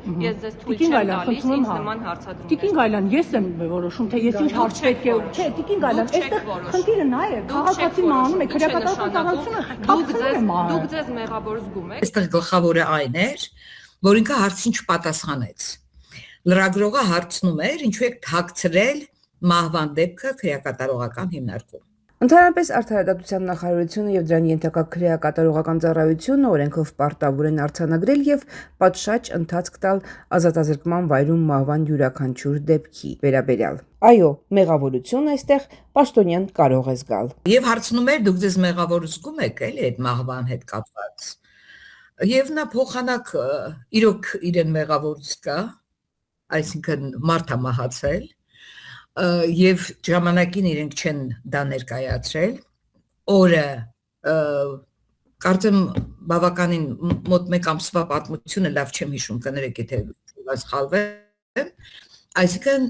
Ես ձեզ թույլ չեմ տալիս ինձ նման հարցադրումներ։ Տիկին Գայլան, ես եմ որոշում, թե ես ինչ հարց պետք է, չէ, Տիկին Գայլան, այստեղ խնդիրը նա է, քաղաքացին մահանում է, քրեակատարական ծառայությունը դուք ձեզ մեղավոր զգում եք։ Այստեղ գլխավորը այն էր, որ ինքը հարցին չպատասխանեց։ Լրագրողը հարցնում էր, ինչու եք թաքցրել մահվան դեպքը քրեակատարողական հիմնարկում։ Ընդհանրապես Արդարադատության նախարարությունը եւ դրան ենթակա քրեակատարողական ծառայությունը օրենքով պարտավոր են արձանագրել եւ պատշաճ ընթացք տալ ազատազրկման վայրում մահվան յուրաքանչյուր դեպքի վերաբերյալ։ Այո, մեղավորություն այստեղ պաշտոնյան կարող է զգալ։ Եվ հարցնում էր, դուք ձեզ մեղավոր զգում եք էլի այդ մահվան հետ կապված։ Եվ նա փոխանակ իրոք իրեն մեղավոր զգա, այսինքն մարդ է մահացել, եւ ժամանակին իրենք չեն դա ներկայացրել, օրը կարծեմ բավականին մոտ 1 ամսվա պատմությունը լավ չեմ հիշում, կներեք եթե սխալվեմ, այսինքն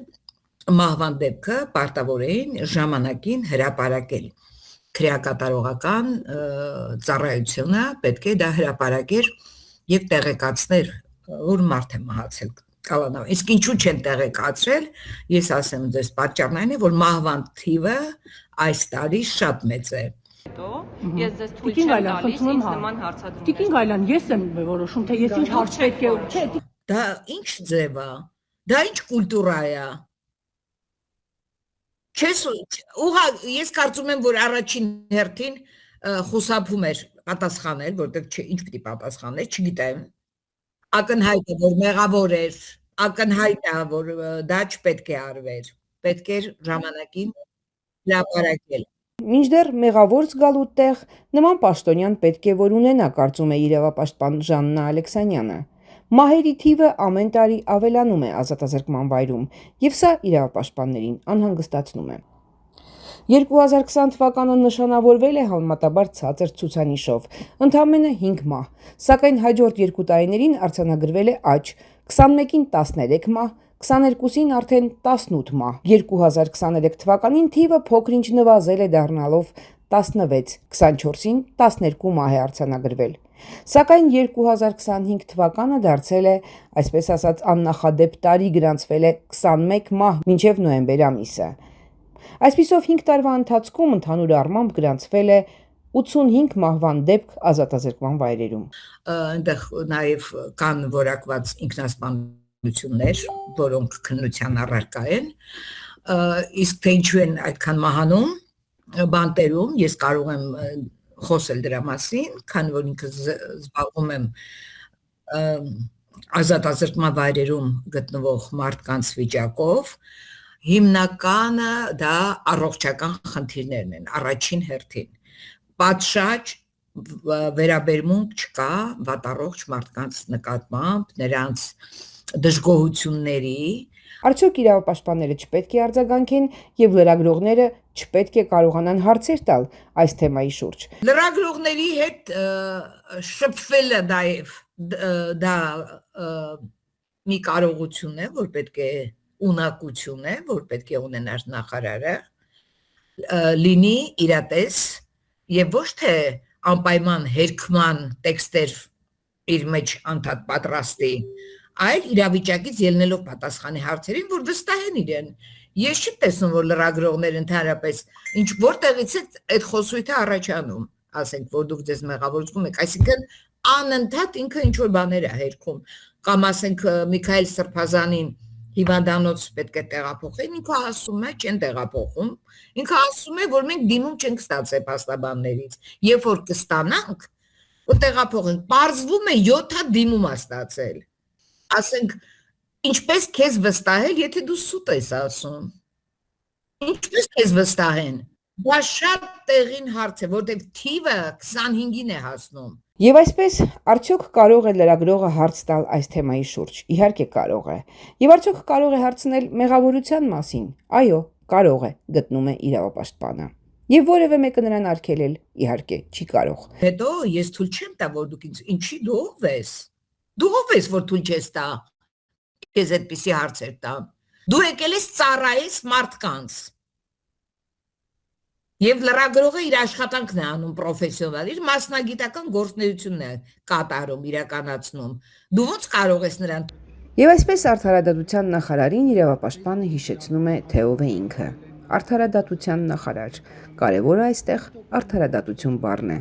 մահվան դեպքը պարտավոր էին ժամանակին հրապարակել։ Քրեակատարողական ծառայությունը պետք է դա հրապարակեր եւ տեղեկացներ, որ մարդ է մահացել կալանավ։ Իսկ ինչու չեն տեղեկացրել, ես ասեմ ձեզ պատճառն այն է, որ մահվան թիվը այս տարի շատ մեծ է։ Ես ձեզ թույլ չեմ տալիս ինձ նման հարցադրումներ։ Տիկին Գայլան, ես եմ որոշում, թե ես ինչ հարց պետք է, չէ, Դա ինչ ձև է, դա ինչ կուլտուրա է։ Ես կարծում եմ, որ առաջին հերթին խուսափում էր պատասխանել, որտեղ ինչ պիտի պատասխաներ, չգիտեմ։ Ակնհայտ է, որ մեղավոր էր, ակնհայտ է, որ դա չպետք է արվեր, պետք էր ժամանակին հրապարակել։ Մինչդեռ մեղավոր զգալու տեղ նման պաշտոնյան պետք է որ ունենա, կարծում է իրավապաշտպան Ժաննա Ալեքսանյանը։ Մահերի թիվը ամեն տարի ավելանում է ազատազրկման վայրում, եւ սա իրավապաշտպաններին անհանգստացնում է։ 2020 թվականը նշանավորվել է համեմատաբար ցածր ցուցանիշով, ընդամենը 5 մահ, սակայն հաջորդ 2 տարիներին արձանագրվել է աճ, 21-ին 13 մահ, 22-ին արդեն 18 մահ, 2023 թվականին թիվը փոքր-ինչ նվազել է դառնալով 16, 24-ին 12 մահ է արձանագրվել։ Սակայն 2025 թվականը դարձել է, այսպես ասած, աննախադեպ տարի, գրանցվել է 21 մահ մինչև նոյեմբեր ամիսը։ Այսպիսով 5 տարվա ընթացքում ընդհանուր առմամբ գրանցվել է 85 մահվան դեպք ազատազրկման վայրերում։ Այնտեղ նաև կան որակված ինքնասպանություններ, որոնք քննության առարկա են, իսկ թե ինչու են այդքան մահանում, բանտերում, ես կարող եմ խոսել դրա մասին, քանի որ ինքս զբաղվում եմ ազատազրկման վայրերում գտնվող մարդկանց վիճակով, հիմնականը դա առողջական խնդիրներն են, առաջին հերթին։ Պատշաճ վերաբերմունք չկա վատառողջ մարդկանց նկատմամբ, նրանց դժգոհությունների։ Արդյոք իրավապաշտպանները չպետք է արձագանքեն եւ լրագրողները չպետք է կարողանան հարցեր տալ այս թեմայի շուրջ։ Լրագրողների հետ շփվելը դա մի կարողություն է, որ պետք է ունակություն է, որ պետք է ունենար նախարարը, լինի իրատես եւ ոչ թե անպայման հերքման տեքստեր իր մեջ անդադ պատրաստի, այլ իրավիճակից ելնելով պատասխանի հարցերին, որ վստահեն իրեն։ Ես չեմ տեսնում, որ լրագրողները ընդհանրապես ինչ որտեղից է այդ խոսույթը առաջանում, ասենք, որ դուք ձեզ մեղավոր զգում եք, այսինքն անընդհատ ինքը ինչ որ բաներ է հերքում, կամ ասենք Միքայել Սրբազանին հիվանդանոց պետք է տեղափոխեն, ինքը ասում է չեն տեղափոխում, ինքը ասում է, որ մենք դիմում չենք ստացել փաստաբաններից, երբ որ կստանանք, որ տեղափոխենք, պարզվում է 7 դիմում է ստացել։ Ասենք, ինչպես քեզ վստահել, եթե դու սուտ ես ասում։ Ինչպես քեզ վստահեն։ Դա շատ տեղին հարց է, որտեղ թիվը 25-ին է հասնում։ Եվ այսպես, արդյոք կարող է լրագրողը հարց տալ այս թեմայի շուրջ։ Իհարկե կարող է։ Եվ արդյոք կարող է հարցնել մեղավորության մասին։ Այո, կարող է, գտնում է իրավապաշտպանը։ Եվ որևէ մեկը նրան արգելել, իհարկե, չի կարող։ Հետո ես թույլ չեմ տա, որ դուք ինձ ինչի դու ով ես։ Դու ով ես, որ թույլ չես տա։ Ես այդպիսի հարցեր տամ։ Դու եկել ես ծառայես մարդկանց։ Եվ լրագրողը իր աշխատանքն է անում պրոֆեսիոնալ, իր մասնագիտական գործունեությունն է կատարում, իրականացնում։ Դու ո՞նց կարող ես նրան Եվ այսպես արդարադատության նախարարին իրավապաշտպանը հիշեցնում է, թե ով է ինքը։ Արդարադատության նախարար։ Կարևորը այստեղ արդարադատություն բառն է։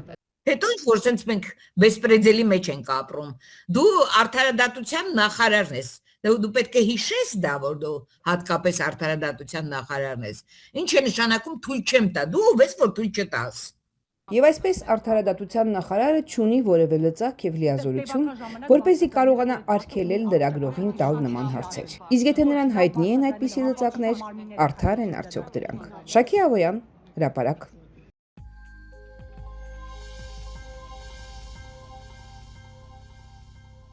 Հետո ինչ որ sense մենք բեսպրեդելի մեջ ենք ապրում։ Դու արդարադատության նախարարն ես։ Դու պետք է հիշես դա, որ դու հատկապես արդարադատության նախարարն ես։ Ինչ է նշանակում թույլ չեմ տա։ Դու ով ես, որ թույլ չտաս։ Եվ այսպես արդարադատության նախարարը չունի որևէ լծակ եւ լիազորություն, որպեսզի կարողանա արգելել լրագրողին տալ նման հարցեր։ Իսկ եթե նրան հայտնի են այդպիսի լծակներ, արդար են արդյոք դրանք։ Շակի Աղոյան, Հրապարակ։